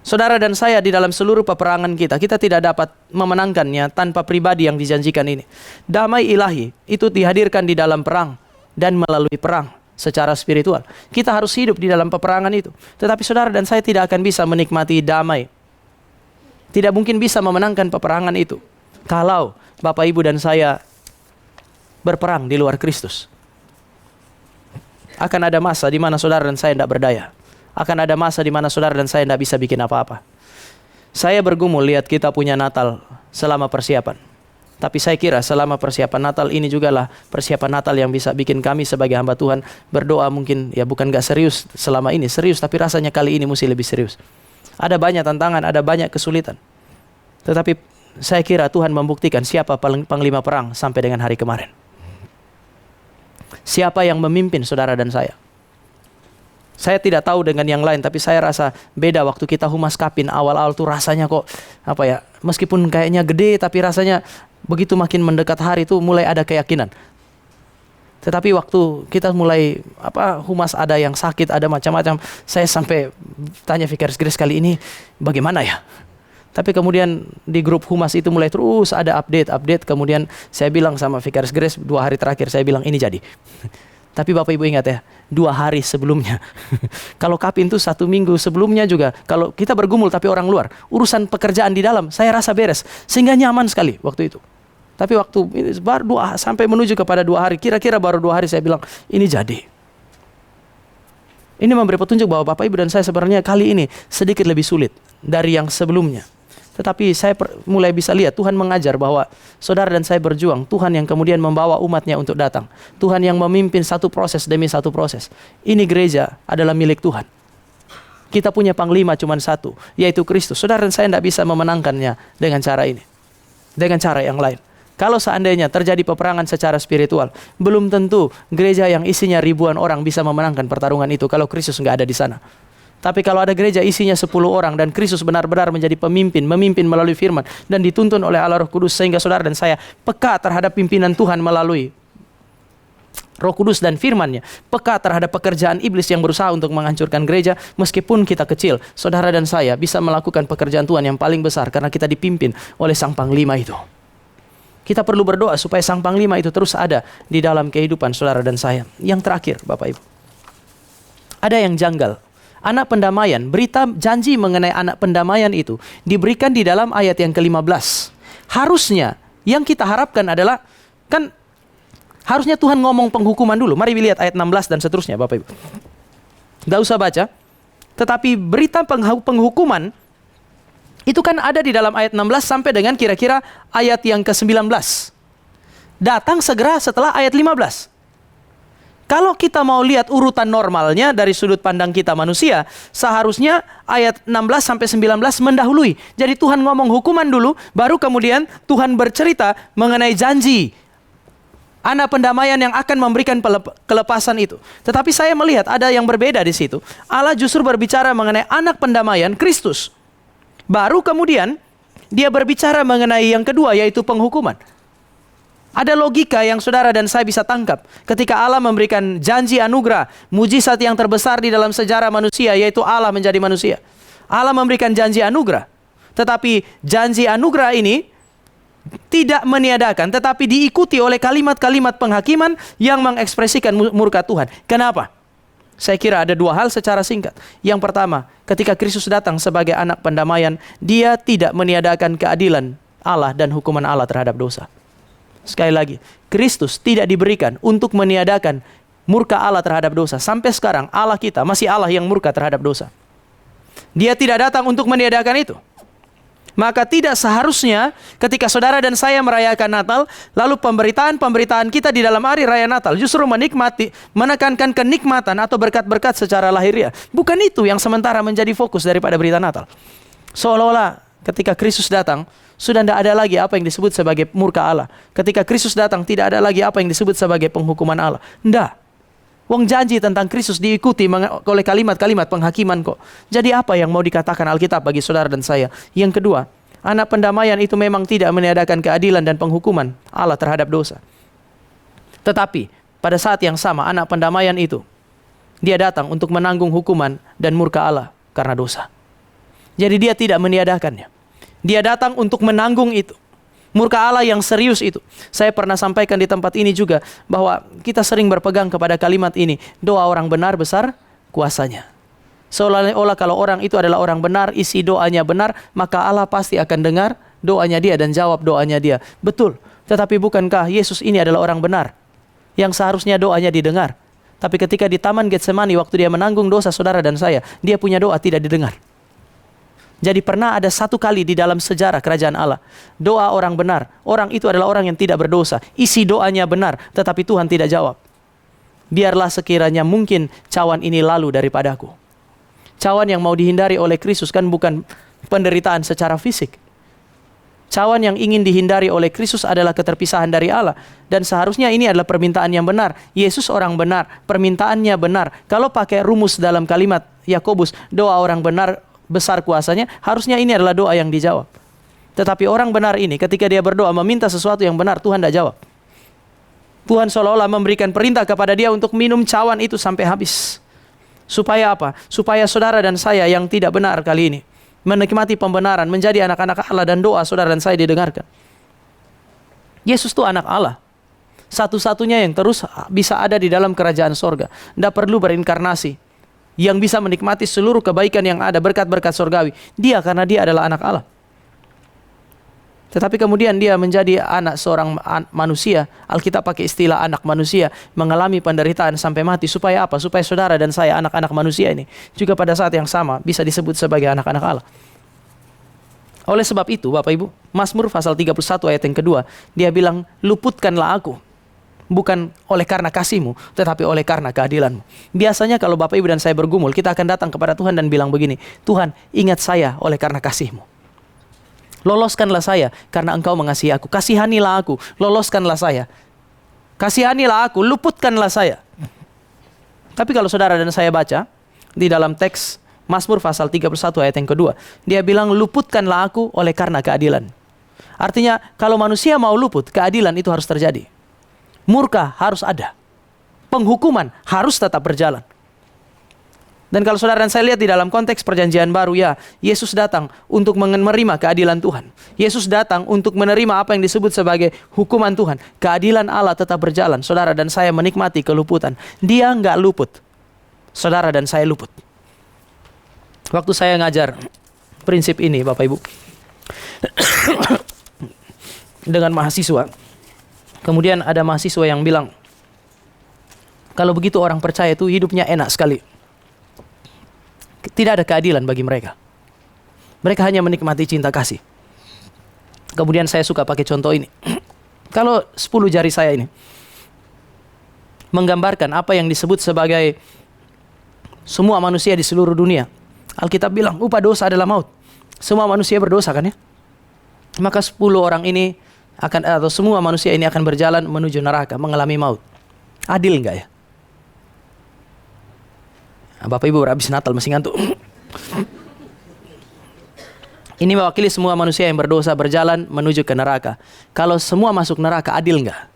Saudara dan saya di dalam seluruh peperangan kita tidak dapat memenangkannya tanpa pribadi yang dijanjikan ini. Damai ilahi itu dihadirkan di dalam perang dan melalui perang. Secara spiritual, kita harus hidup di dalam peperangan itu. Tetapi saudara dan saya tidak akan bisa menikmati damai, tidak mungkin bisa memenangkan peperangan itu kalau Bapak Ibu dan saya berperang di luar Kristus. Akan ada masa di mana saudara dan saya tidak berdaya. Akan ada masa di mana saudara dan saya tidak bisa bikin apa-apa. Saya bergumul lihat kita punya Natal selama persiapan. Tapi saya kira selama persiapan Natal ini jugalah persiapan Natal yang bisa bikin kami sebagai hamba Tuhan berdoa, mungkin ya bukan gak serius selama ini, serius, tapi rasanya kali ini mesti lebih serius. Ada banyak tantangan, ada banyak kesulitan. Tetapi saya kira Tuhan membuktikan siapa panglima perang sampai dengan hari kemarin. Siapa yang memimpin saudara dan saya. Saya tidak tahu dengan yang lain, tapi saya rasa beda waktu kita humas kapin awal-awal tuh rasanya kok meskipun kayaknya gede, tapi rasanya begitu makin mendekat hari itu mulai ada keyakinan. Tetapi waktu kita mulai humas ada yang sakit, ada macam-macam, saya sampai tanya Vikaris Grace kali ini bagaimana ya. Tapi kemudian di grup humas itu mulai terus ada update. Kemudian saya bilang sama Vikaris Grace 2 hari terakhir, saya bilang ini jadi. Tapi Bapak Ibu ingat ya, 2 hari sebelumnya. Kalau kapin itu 1 minggu sebelumnya juga. Kalau kita bergumul tapi orang luar, urusan pekerjaan di dalam, saya rasa beres. Sehingga nyaman sekali waktu itu. Tapi waktu ini baru sampai menuju kepada 2 hari, kira-kira baru 2 hari saya bilang, ini jadi. Ini memberi petunjuk bahwa Bapak Ibu dan saya sebenarnya kali ini sedikit lebih sulit dari yang sebelumnya. Tetapi saya mulai bisa lihat Tuhan mengajar bahwa saudara dan saya berjuang. Tuhan yang kemudian membawa umatnya untuk datang. Tuhan yang memimpin satu proses demi satu proses. Ini gereja adalah milik Tuhan. Kita punya panglima cuma satu, yaitu Kristus. Saudara dan saya tidak bisa memenangkannya dengan cara ini. Dengan cara yang lain. Kalau seandainya terjadi peperangan secara spiritual, belum tentu gereja yang isinya ribuan orang bisa memenangkan pertarungan itu kalau Kristus nggak ada di sana. Tapi kalau ada gereja isinya 10 orang dan Kristus benar-benar menjadi pemimpin, memimpin melalui firman dan dituntun oleh Allah Roh Kudus, sehingga saudara dan saya peka terhadap pimpinan Tuhan melalui Roh Kudus dan firman-Nya, peka terhadap pekerjaan iblis yang berusaha untuk menghancurkan gereja. Meskipun kita kecil, saudara dan saya bisa melakukan pekerjaan Tuhan yang paling besar karena kita dipimpin oleh Sang Panglima itu. Kita perlu berdoa supaya Sang Panglima itu terus ada di dalam kehidupan saudara dan saya. Yang terakhir, Bapak Ibu, ada yang janggal. Anak pendamaian, berita janji mengenai anak pendamaian itu diberikan di dalam ayat yang ke-15. Harusnya yang kita harapkan adalah, kan harusnya Tuhan ngomong penghukuman dulu. Mari lihat ayat 16 dan seterusnya, Bapak Ibu. Gak usah baca. Tetapi berita penghukuman Itu kan ada di dalam ayat 16 sampai dengan kira-kira ayat yang ke-19. Datang segera setelah ayat 15. Kalau kita mau lihat urutan normalnya dari sudut pandang kita manusia, seharusnya ayat 16 sampai 19 mendahului. Jadi Tuhan ngomong hukuman dulu, baru kemudian Tuhan bercerita mengenai janji anak pendamaian yang akan memberikan kelepasan itu. Tetapi saya melihat ada yang berbeda di situ. Allah justru berbicara mengenai anak pendamaian Kristus. Baru kemudian dia berbicara mengenai yang kedua, yaitu penghukuman. Ada logika yang saudara dan saya bisa tangkap ketika Allah memberikan janji anugerah, mujizat yang terbesar di dalam sejarah manusia, yaitu Allah menjadi manusia. Allah memberikan janji anugerah. Tetapi janji anugerah ini tidak meniadakan, tetapi diikuti oleh kalimat-kalimat penghakiman yang mengekspresikan murka Tuhan. Kenapa? Saya kira ada dua hal secara singkat. Yang pertama, ketika Kristus datang sebagai anak pendamaian, dia tidak meniadakan keadilan Allah dan hukuman Allah terhadap dosa. Sekali lagi, Kristus tidak diberikan untuk meniadakan murka Allah terhadap dosa. Sampai sekarang Allah kita masih Allah yang murka terhadap dosa. Dia tidak datang untuk meniadakan itu. Maka tidak seharusnya ketika saudara dan saya merayakan Natal, lalu pemberitaan kita di dalam hari raya Natal justru menekankan kenikmatan atau berkat-berkat secara lahiriah. Bukan itu yang sementara menjadi fokus daripada berita Natal. Seolah-olah ketika Kristus datang, sudah tidak ada lagi apa yang disebut sebagai murka Allah. Ketika Kristus datang, tidak ada lagi apa yang disebut sebagai penghukuman Allah. Tidak. Wong janji tentang Kristus diikuti oleh kalimat-kalimat penghakiman kok. Jadi apa yang mau dikatakan Alkitab bagi saudara dan saya? Yang kedua, anak pendamaian itu memang tidak meniadakan keadilan dan penghukuman Allah terhadap dosa. Tetapi pada saat yang sama, anak pendamaian itu, dia datang untuk menanggung hukuman dan murka Allah karena dosa. Jadi dia tidak meniadakannya. Dia datang untuk menanggung itu. Murka Allah yang serius itu. Saya pernah sampaikan di tempat ini juga bahwa kita sering berpegang kepada kalimat ini. Doa orang benar besar kuasanya. Seolah-olah kalau orang itu adalah orang benar, isi doanya benar, maka Allah pasti akan dengar doanya dia dan jawab doanya dia. Betul. Tetapi bukankah Yesus ini adalah orang benar yang seharusnya doanya didengar? Tapi ketika di Taman Getsemani waktu dia menanggung dosa saudara dan saya, dia punya doa tidak didengar. Jadi pernah ada satu kali di dalam sejarah kerajaan Allah, doa orang benar, orang itu adalah orang yang tidak berdosa, isi doanya benar, tetapi Tuhan tidak jawab. Biarlah sekiranya mungkin cawan ini lalu daripadaku. Cawan yang mau dihindari oleh Kristus kan bukan penderitaan secara fisik. Cawan yang ingin dihindari oleh Kristus adalah keterpisahan dari Allah. Dan seharusnya ini adalah permintaan yang benar. Yesus orang benar, permintaannya benar. Kalau pakai rumus dalam kalimat Yakobus, doa orang benar besar kuasanya, harusnya ini adalah doa yang dijawab. Tetapi orang benar ini ketika dia berdoa meminta sesuatu yang benar, Tuhan tidak jawab. Tuhan seolah-olah memberikan perintah kepada dia untuk minum cawan itu sampai habis. Supaya apa? Supaya saudara dan saya yang tidak benar kali ini menikmati pembenaran, menjadi anak-anak Allah dan doa saudara dan saya didengarkan. Yesus itu anak Allah. Satu-satunya yang terus bisa ada di dalam kerajaan sorga. Tidak perlu berinkarnasi. Yang bisa menikmati seluruh kebaikan yang ada, berkat-berkat surgawi. Dia karena dia adalah anak Allah. Tetapi kemudian dia menjadi anak seorang manusia. Alkitab pakai istilah anak manusia, mengalami penderitaan sampai mati. Supaya apa? Supaya saudara dan saya, anak-anak manusia ini, juga pada saat yang sama bisa disebut sebagai anak-anak Allah. Oleh sebab itu, Bapak Ibu, Mazmur pasal 31 ayat yang kedua, dia bilang, luputkanlah aku. Bukan oleh karena kasih-Mu, tetapi oleh karena keadilan-Mu. Biasanya kalau Bapak Ibu dan saya bergumul, kita akan datang kepada Tuhan dan bilang begini, Tuhan, ingat saya oleh karena kasih-Mu. Loloskanlah saya karena Engkau mengasihi aku. Kasihanilah aku, loloskanlah saya. Kasihanilah aku, luputkanlah saya. Tapi kalau saudara dan saya baca di dalam teks Mazmur pasal 31 ayat yang kedua, dia bilang, luputkanlah aku oleh karena keadilan. Artinya, kalau manusia mau luput, keadilan itu harus terjadi. Murka harus ada. Penghukuman harus tetap berjalan. Dan kalau saudara dan saya lihat di dalam konteks perjanjian baru, ya, Yesus datang untuk menerima keadilan Tuhan. Yesus datang untuk menerima apa yang disebut sebagai hukuman Tuhan. Keadilan Allah tetap berjalan. Saudara dan saya menikmati keluputan. Dia nggak luput. Saudara dan saya luput. Waktu saya ngajar prinsip ini, Bapak Ibu, dengan mahasiswa, kemudian ada mahasiswa yang bilang, kalau begitu orang percaya itu hidupnya enak sekali. Tidak ada keadilan bagi mereka. Mereka hanya menikmati cinta kasih. Kemudian saya suka pakai contoh ini. Kalau 10 jari saya ini menggambarkan apa yang disebut sebagai semua manusia di seluruh dunia. Alkitab bilang upah dosa adalah maut. Semua manusia berdosa kan ya? Maka 10 orang ini atau semua manusia ini akan berjalan menuju neraka, mengalami maut. Adil enggak ya? Bapak Ibu habis Natal masih ngantuk. Ini mewakili semua manusia yang berdosa berjalan menuju ke neraka. Kalau semua masuk neraka, adil enggak?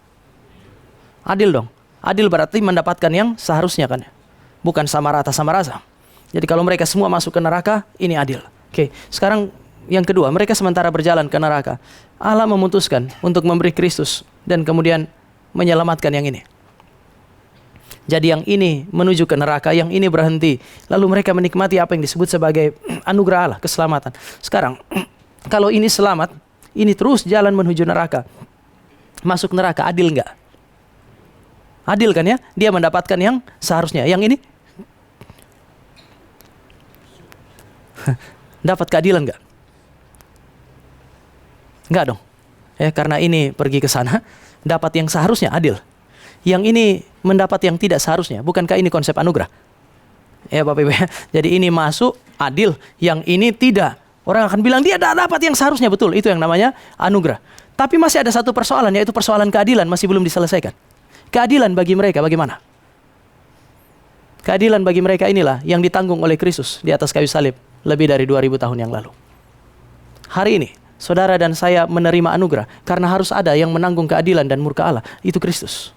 Adil dong. Adil berarti mendapatkan yang seharusnya kan? Bukan sama rata sama rasa. Jadi kalau mereka semua masuk ke neraka, ini adil. Oke, sekarang yang kedua, mereka sementara berjalan ke neraka. Allah memutuskan untuk memberi Kristus dan kemudian menyelamatkan yang ini. Jadi yang ini menuju ke neraka, yang ini berhenti. Lalu mereka menikmati apa yang disebut sebagai anugerah Allah, keselamatan. Sekarang, kalau ini selamat, ini terus jalan menuju neraka. Masuk neraka, adil enggak? Adil kan ya? Dia mendapatkan yang seharusnya. Yang ini? Dapat keadilan enggak? Enggak dong. Ya, karena ini pergi ke sana, dapat yang seharusnya, adil. Yang ini mendapat yang tidak seharusnya. Bukankah ini konsep anugerah? Ya Bapak Ibu ya. Jadi ini masuk adil, yang ini tidak. Orang akan bilang dia dapat yang seharusnya, betul. Itu yang namanya anugerah. Tapi masih ada satu persoalan, yaitu persoalan keadilan masih belum diselesaikan. Keadilan bagi mereka bagaimana? Keadilan bagi mereka inilah yang ditanggung oleh Kristus di atas kayu salib lebih dari 2000 tahun yang lalu. Hari ini saudara dan saya menerima anugerah karena harus ada yang menanggung keadilan dan murka Allah. Itu Kristus.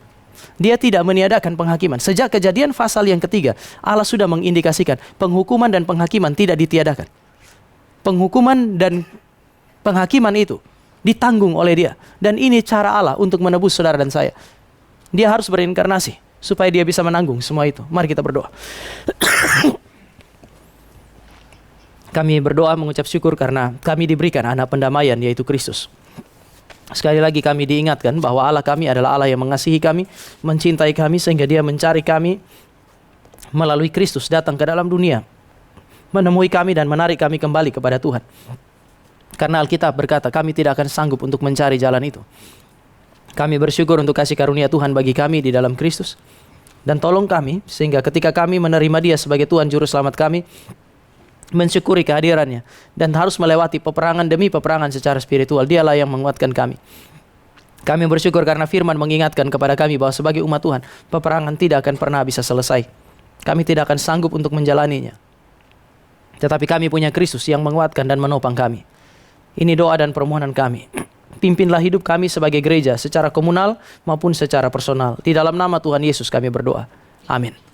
Dia tidak meniadakan penghakiman. Sejak Kejadian pasal yang ketiga, Allah sudah mengindikasikan penghukuman dan penghakiman tidak ditiadakan. Penghukuman dan penghakiman itu ditanggung oleh Dia. Dan ini cara Allah untuk menebus saudara dan saya. Dia harus berinkarnasi supaya Dia bisa menanggung semua itu. Mari kita berdoa. Kami berdoa mengucap syukur karena kami diberikan anak pendamaian, yaitu Kristus. Sekali lagi kami diingatkan bahwa Allah kami adalah Allah yang mengasihi kami, mencintai kami sehingga Dia mencari kami melalui Kristus datang ke dalam dunia, menemui kami dan menarik kami kembali kepada Tuhan. Karena Alkitab berkata kami tidak akan sanggup untuk mencari jalan itu. Kami bersyukur untuk kasih karunia Tuhan bagi kami di dalam Kristus. Dan tolong kami sehingga ketika kami menerima Dia sebagai Tuhan Juru Selamat kami, mensyukuri kehadirannya dan harus melewati peperangan demi peperangan secara spiritual. Dialah yang menguatkan kami. Kami bersyukur karena firman mengingatkan kepada kami bahwa sebagai umat Tuhan, peperangan tidak akan pernah bisa selesai. Kami tidak akan sanggup untuk menjalaninya. Tetapi kami punya Kristus yang menguatkan dan menopang kami. Ini doa dan permohonan kami. Pimpinlah hidup kami sebagai gereja secara komunal maupun secara personal. Di dalam nama Tuhan Yesus kami berdoa. Amin.